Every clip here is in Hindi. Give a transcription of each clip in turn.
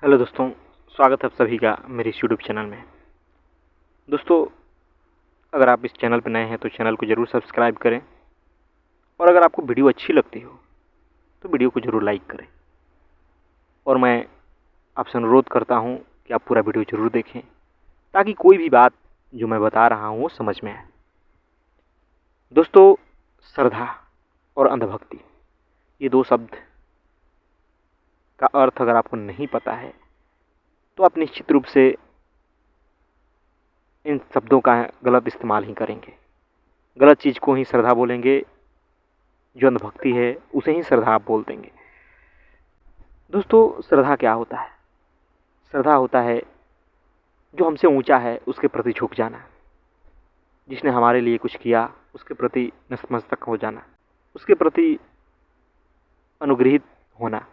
हेलो दोस्तों, स्वागत है आप सभी का मेरे इस यूट्यूब चैनल में। दोस्तों, अगर आप इस चैनल पर नए हैं तो चैनल को ज़रूर सब्सक्राइब करें और अगर आपको वीडियो अच्छी लगती हो तो वीडियो को ज़रूर लाइक करें। और मैं आपसे अनुरोध करता हूं कि आप पूरा वीडियो ज़रूर देखें ताकि कोई भी बात जो मैं बता रहा हूं वो समझ में आए। दोस्तों, श्रद्धा और अंधभक्ति, ये दो शब्द का अर्थ अगर आपको नहीं पता है तो आप निश्चित रूप से इन शब्दों का गलत इस्तेमाल ही करेंगे, गलत चीज़ को ही श्रद्धा बोलेंगे, जो अंधभक्ति है उसे ही श्रद्धा आप बोल देंगे। दोस्तों, श्रद्धा क्या होता है? श्रद्धा होता है जो हमसे ऊंचा है उसके प्रति झुक जाना, जिसने हमारे लिए कुछ किया उसके प्रति नतमस्तक हो जाना, उसके प्रति अनुग्रहित होना,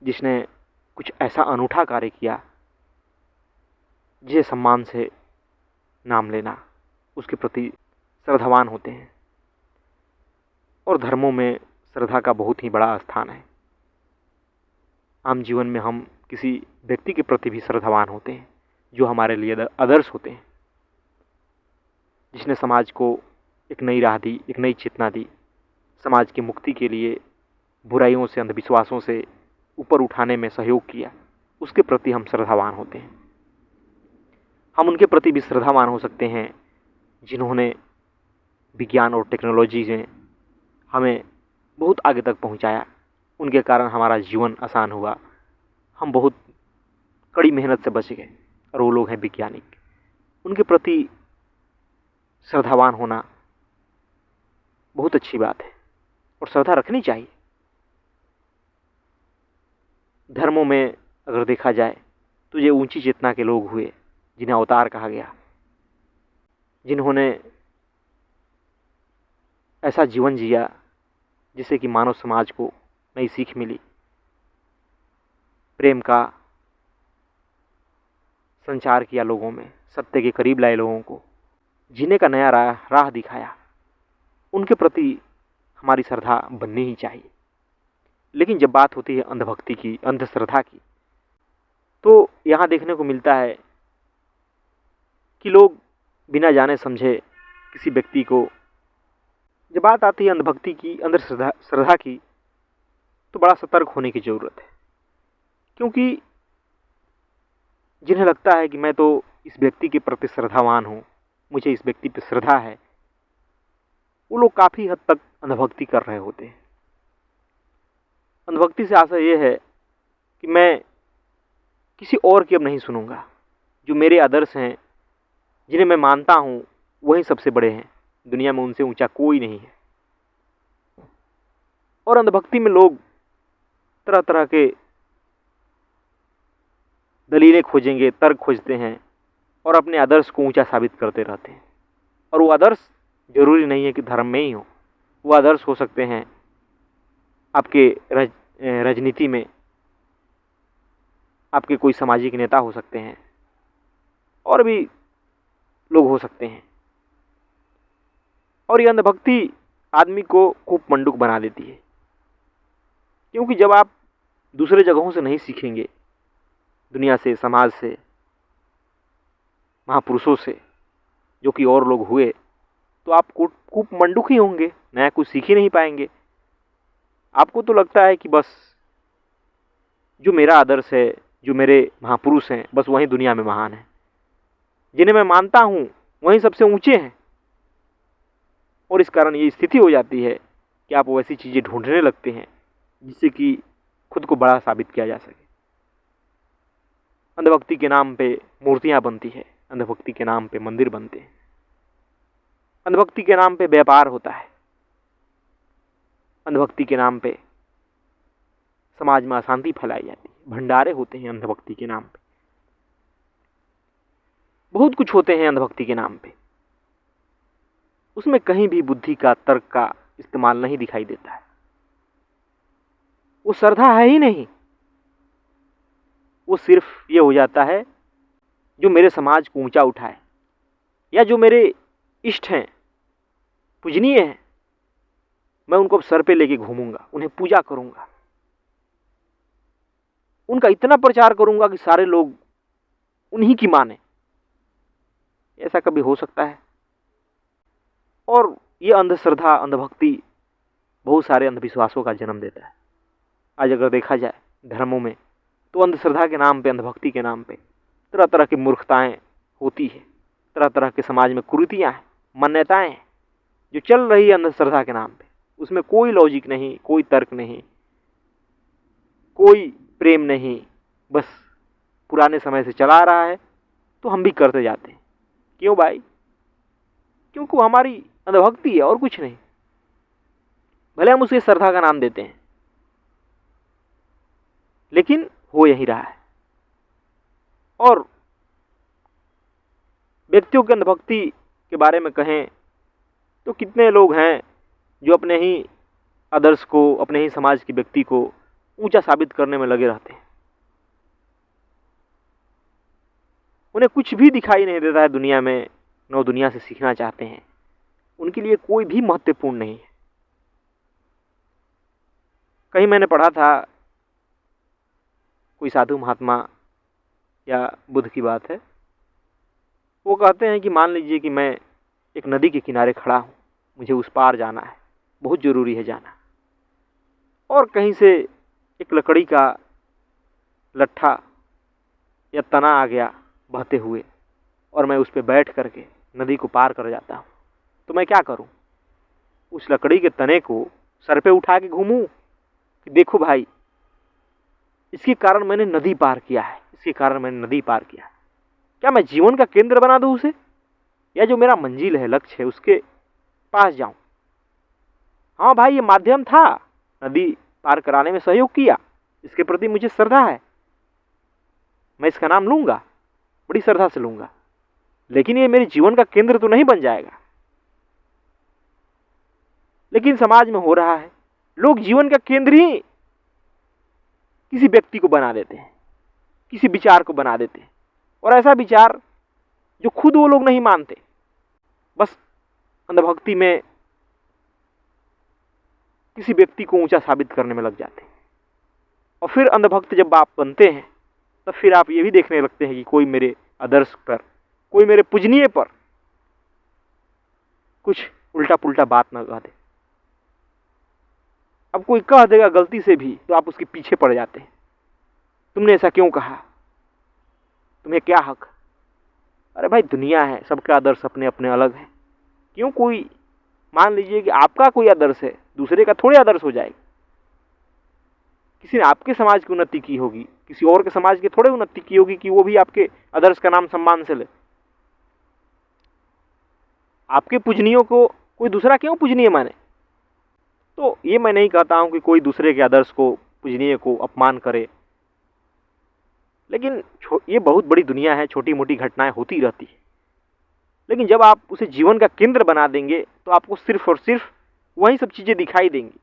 जिसने कुछ ऐसा अनूठा कार्य किया जिसे सम्मान से नाम लेना, उसके प्रति श्रद्धावान होते हैं। और धर्मों में श्रद्धा का बहुत ही बड़ा स्थान है। आम जीवन में हम किसी व्यक्ति के प्रति भी श्रद्धावान होते हैं जो हमारे लिए आदर्श होते हैं, जिसने समाज को एक नई राह दी, एक नई चेतना दी, समाज की मुक्ति के लिए बुराइयों से, अंधविश्वासों से ऊपर उठाने में सहयोग किया, उसके प्रति हम श्रद्धावान होते हैं। हम उनके प्रति भी श्रद्धावान हो सकते हैं जिन्होंने विज्ञान और टेक्नोलॉजी में हमें बहुत आगे तक पहुंचाया। उनके कारण हमारा जीवन आसान हुआ, हम बहुत कड़ी मेहनत से बच गए, और वो लोग हैं वैज्ञानिक। उनके प्रति श्रद्धावान होना बहुत अच्छी बात है और श्रद्धा रखनी चाहिए। धर्मों में अगर देखा जाए तो ये ऊंची चेतना के लोग हुए जिन्हें अवतार कहा गया, जिन्होंने ऐसा जीवन जिया जिससे कि मानव समाज को नई सीख मिली, प्रेम का संचार किया लोगों में, सत्य के करीब लाए लोगों को, जीने का नया राह दिखाया। उनके प्रति हमारी श्रद्धा बननी ही चाहिए। लेकिन जब बात होती है अंधभक्ति की, अंधश्रद्धा की, तो यहाँ देखने को मिलता है कि लोग बिना जाने समझे किसी व्यक्ति को, जब बात आती है अंधभक्ति की, अंधश्रद्धा की, तो बड़ा सतर्क होने की ज़रूरत है। क्योंकि जिन्हें लगता है कि मैं तो इस व्यक्ति के प्रति श्रद्धावान हूँ, मुझे इस व्यक्ति पर श्रद्धा है, वो लोग काफ़ी हद तक अंधभक्ति कर रहे होते हैं। अंधभक्ति से आशा ये है कि मैं किसी और की अब नहीं सुनूंगा, जो मेरे आदर्श हैं, जिन्हें मैं मानता हूँ, वही सबसे बड़े हैं, दुनिया में उनसे ऊंचा कोई नहीं है। और अंधभक्ति में लोग तरह तरह के दलीलें खोजेंगे, तर्क खोजते हैं और अपने आदर्श को ऊंचा साबित करते रहते हैं। और वो आदर्श जरूरी नहीं है कि धर्म में ही हो, वो आदर्श हो सकते हैं आपके राजनीति में, आपके कोई सामाजिक नेता हो सकते हैं, और भी लोग हो सकते हैं। और ये अंधभक्ति आदमी को खूब मंडूक बना देती है, क्योंकि जब आप दूसरे जगहों से नहीं सीखेंगे, दुनिया से, समाज से, महापुरुषों से, जो कि और लोग हुए, तो आप खूब मंडूक ही होंगे, नया कुछ सीख ही नहीं पाएंगे। आपको तो लगता है कि बस जो मेरा आदर्श है, जो मेरे महापुरुष हैं, बस वही दुनिया में महान है, जिन्हें मैं मानता हूँ वही सबसे ऊंचे हैं। और इस कारण ये स्थिति हो जाती है कि आप वैसी चीज़ें ढूंढने लगते हैं जिससे कि खुद को बड़ा साबित किया जा सके। अंधभक्ति के नाम पे मूर्तियाँ बनती है, अंधभक्ति के नाम पे मंदिर बनते हैं, अंधभक्ति के नाम पे व्यापार होता है, अंधभक्ति के नाम पे समाज में अशांति फैलाई जाती है, भंडारे होते हैं अंधभक्ति के नाम पे, बहुत कुछ होते हैं अंधभक्ति के नाम पे। उसमें कहीं भी बुद्धि का, तर्क का इस्तेमाल नहीं दिखाई देता है। वो श्रद्धा है ही नहीं, वो सिर्फ ये हो जाता है जो मेरे समाज को ऊंचा उठाए, या जो मेरे इष्ट हैं, पूजनीय हैं, मैं उनको सर पे लेके घूमूंगा, उन्हें पूजा करूंगा। उनका इतना प्रचार करूंगा कि सारे लोग उन्हीं की माने। ऐसा कभी हो सकता है? और ये अंधश्रद्धा, अंधभक्ति बहुत सारे अंधविश्वासों का जन्म देता है। आज अगर देखा जाए धर्मों में, तो अंधश्रद्धा के नाम पे, अंधभक्ति के नाम पे तरह तरह की मूर्खताएं होती है, तरह तरह के समाज में कुरीतियां हैं, मान्यताएं हैं जो चल रही है अंधश्रद्धा के नाम पे। उसमें कोई लॉजिक नहीं, कोई तर्क नहीं, कोई प्रेम नहीं, बस पुराने समय से चला आ रहा है तो हम भी करते जाते हैं। क्यों भाई? क्योंकि वो हमारी अंधभक्ति है और कुछ नहीं। भले हम उसे श्रद्धा का नाम देते हैं, लेकिन हो यही रहा है। और व्यक्तियों की अंधभक्ति के बारे में कहें तो कितने लोग हैं जो अपने ही आदर्श को, अपने ही समाज के व्यक्ति को ऊंचा साबित करने में लगे रहते हैं। उन्हें कुछ भी दिखाई नहीं देता है दुनिया में, न वो दुनिया से सीखना चाहते हैं। उनके लिए कोई भी महत्वपूर्ण नहीं है। कहीं मैंने पढ़ा था, कोई साधु महात्मा या बुद्ध की बात है, वो कहते हैं कि मान लीजिए कि मैं एक नदी के किनारे खड़ा हूँ, मुझे उस पार जाना है, बहुत ज़रूरी है जाना, और कहीं से एक लकड़ी का लट्ठा या तना आ गया बहते हुए, और मैं उस पर बैठ करके नदी को पार कर जाता हूँ, तो मैं क्या करूँ? उस लकड़ी के तने को सर पे उठा के घूमूं कि देखो भाई, इसके कारण मैंने नदी पार किया है, इसके कारण मैंने नदी पार किया है। क्या मैं जीवन का केंद्र बना दूं उसे, या जो मेरा मंजिल है, लक्ष्य है, उसके पास जाऊं? हाँ भाई, ये माध्यम था, नदी पार कराने में सहयोग किया, इसके प्रति मुझे श्रद्धा है, मैं इसका नाम लूंगा, बड़ी श्रद्धा से लूंगा, लेकिन ये मेरे जीवन का केंद्र तो नहीं बन जाएगा। लेकिन समाज में हो रहा है, लोग जीवन का केंद्र ही किसी व्यक्ति को बना देते हैं, किसी विचार को बना देते हैं, और ऐसा विचार जो खुद वो लोग नहीं मानते, बस अंधभक्ति में किसी व्यक्ति को ऊंचा साबित करने में लग जाते हैं। और फिर अंधभक्त जब आप बनते हैं, तब फिर आप ये भी देखने लगते हैं कि कोई मेरे आदर्श पर, कोई मेरे पूजनीय पर कुछ उल्टा पुल्टा बात न कह दे। अब कोई कह देगा गलती से भी, तो आप उसके पीछे पड़ जाते हैं, तुमने ऐसा क्यों कहा, तुम्हें क्या हक? अरे भाई, दुनिया है, सबके आदर्श अपने अपने अलग हैं। क्यों कोई, मान लीजिए कि आपका कोई आदर्श है, दूसरे का थोड़े आदर्श हो जाएगा। किसी ने आपके समाज की उन्नति की होगी, किसी और के समाज की थोड़े उन्नति की होगी कि वो भी आपके आदर्श का नाम सम्मान से ले। आपके पूजनीयों को कोई दूसरा क्यों पूजनीय माने? तो ये मैं नहीं कहता हूं कि कोई दूसरे के आदर्श को, पूजनीय को अपमान करे, लेकिन ये बहुत बड़ी दुनिया है, छोटी मोटी घटनाएं होती रहती है। लेकिन जब आप उसे जीवन का केंद्र बना देंगे, तो आपको सिर्फ और सिर्फ वही सब चीजें दिखाई देंगी।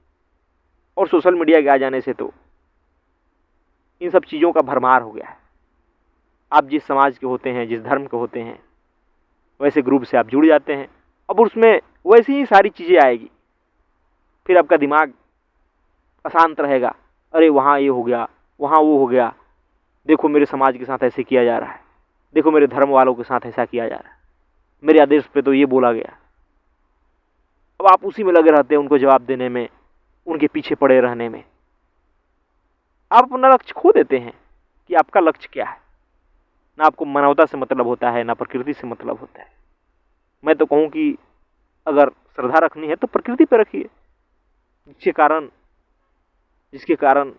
और सोशल मीडिया के आ जाने से तो इन सब चीजों का भरमार हो गया है। आप जिस समाज के होते हैं, जिस धर्म के होते हैं, वैसे ग्रुप से आप जुड़ जाते हैं, अब उसमें वैसी ही सारी चीजें आएगी। फिर आपका दिमाग अशांत रहेगा, अरे वहाँ ये हो गया, वहाँ वो हो गया, देखो मेरे समाज के साथ ऐसे किया जा रहा है, देखो मेरे धर्म वालों के साथ ऐसा किया जा रहा है, मेरे आदेश पे तो ये बोला गया। अब आप उसी में लगे रहते हैं, उनको जवाब देने में, उनके पीछे पड़े रहने में। आप अपना लक्ष्य खो देते हैं कि आपका लक्ष्य क्या है। ना आपको मानवता से मतलब होता है, ना प्रकृति से मतलब होता है। मैं तो कहूँ कि अगर श्रद्धा रखनी है तो प्रकृति पर रखिए, जिसके कारण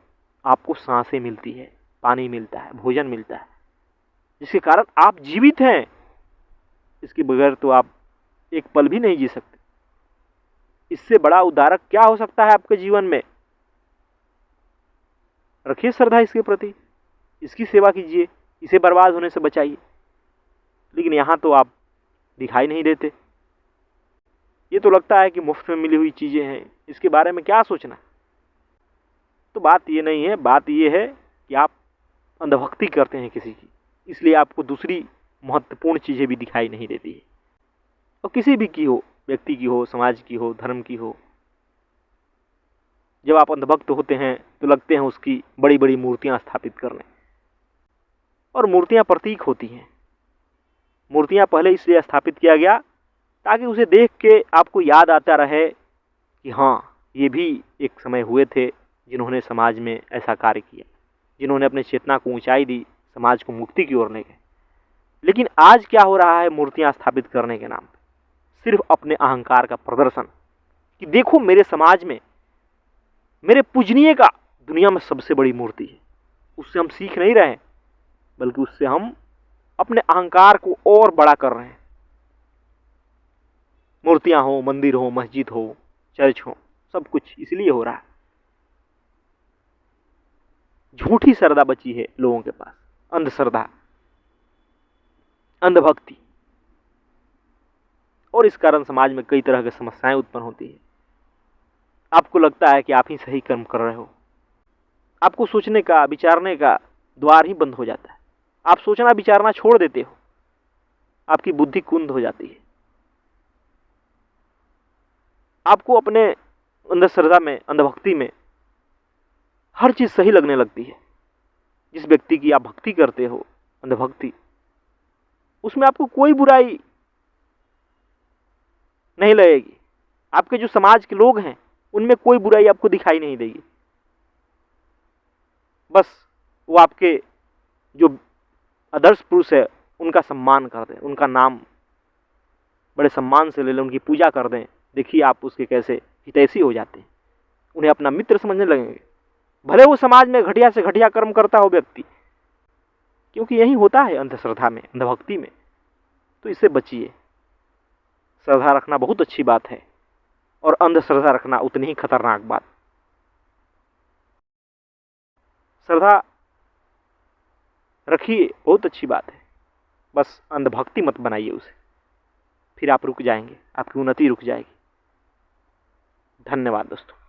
आपको सांसें मिलती है, पानी मिलता है, भोजन मिलता है, जिसके कारण आप जीवित हैं। इसके बगैर तो आप एक पल भी नहीं जी सकते। इससे बड़ा उदाहरक क्या हो सकता है आपके जीवन में? रखिए श्रद्धा इसके प्रति, इसकी सेवा कीजिए, इसे बर्बाद होने से बचाइए। लेकिन यहाँ तो आप दिखाई नहीं देते। ये तो लगता है कि मुफ्त में मिली हुई चीजें हैं, इसके बारे में क्या सोचना। तो बात ये नहीं है, बात ये है कि आप अंधभक्ति करते हैं किसी की, इसलिए आपको दूसरी महत्वपूर्ण चीजें भी दिखाई नहीं देती है। और किसी भी की हो, व्यक्ति की हो, समाज की हो, धर्म की हो, जब आप अंधभक्त होते हैं तो लगते हैं उसकी बड़ी बड़ी मूर्तियां स्थापित करने। और मूर्तियां प्रतीक होती हैं। मूर्तियां पहले इसलिए स्थापित किया गया ताकि उसे देख के आपको याद आता रहे कि हाँ, ये भी एक समय हुए थे जिन्होंने समाज में ऐसा कार्य किया, जिन्होंने अपनी चेतना को ऊंचाई दी, समाज को मुक्ति की ओर ले गए। लेकिन आज क्या हो रहा है, मूर्तियां स्थापित करने के नाम पे सिर्फ अपने अहंकार का प्रदर्शन कि देखो मेरे समाज में मेरे पूजनीय का दुनिया में सबसे बड़ी मूर्ति है। उससे हम सीख नहीं रहे, बल्कि उससे हम अपने अहंकार को और बड़ा कर रहे हैं। मूर्तियां हो, मंदिर हो, मस्जिद हो, चर्च हो, सब कुछ इसलिए हो रहा है। झूठी श्रद्धा बची है लोगों के पास, अंधश्रद्धा, अंधभक्ति, और इस कारण समाज में कई तरह की समस्याएं उत्पन्न होती है। आपको लगता है कि आप ही सही कर्म कर रहे हो, आपको सोचने का, विचारने का द्वार ही बंद हो जाता है। आप सोचना विचारना छोड़ देते हो, आपकी बुद्धि कुंद हो जाती है। आपको अपने अंधश्रद्धा में, अंधभक्ति में हर चीज सही लगने लगती है। जिस व्यक्ति की आप भक्ति करते हो, अंधभक्ति, उसमें आपको कोई बुराई नहीं लगेगी। आपके जो समाज के लोग हैं उनमें कोई बुराई आपको दिखाई नहीं देगी। बस वो आपके जो आदर्श पुरुष है उनका सम्मान कर दें, उनका नाम बड़े सम्मान से ले लें, उनकी पूजा कर दें। देखिए आप उसके कैसे हितैषी हो जाते हैं, उन्हें अपना मित्र समझने लगेंगे, भले वो समाज में घटिया से घटिया कर्म करता हो व्यक्ति। क्योंकि यही होता है अंधश्रद्धा में, अंधभक्ति में। तो इससे बचिए। श्रद्धा रखना बहुत अच्छी बात है और अंधश्रद्धा रखना उतनी ही खतरनाक बात। श्रद्धा रखिए, बहुत अच्छी बात है, बस अंधभक्ति मत बनाइए उसे, फिर आप रुक जाएंगे, आपकी उन्नति रुक जाएगी। धन्यवाद दोस्तों।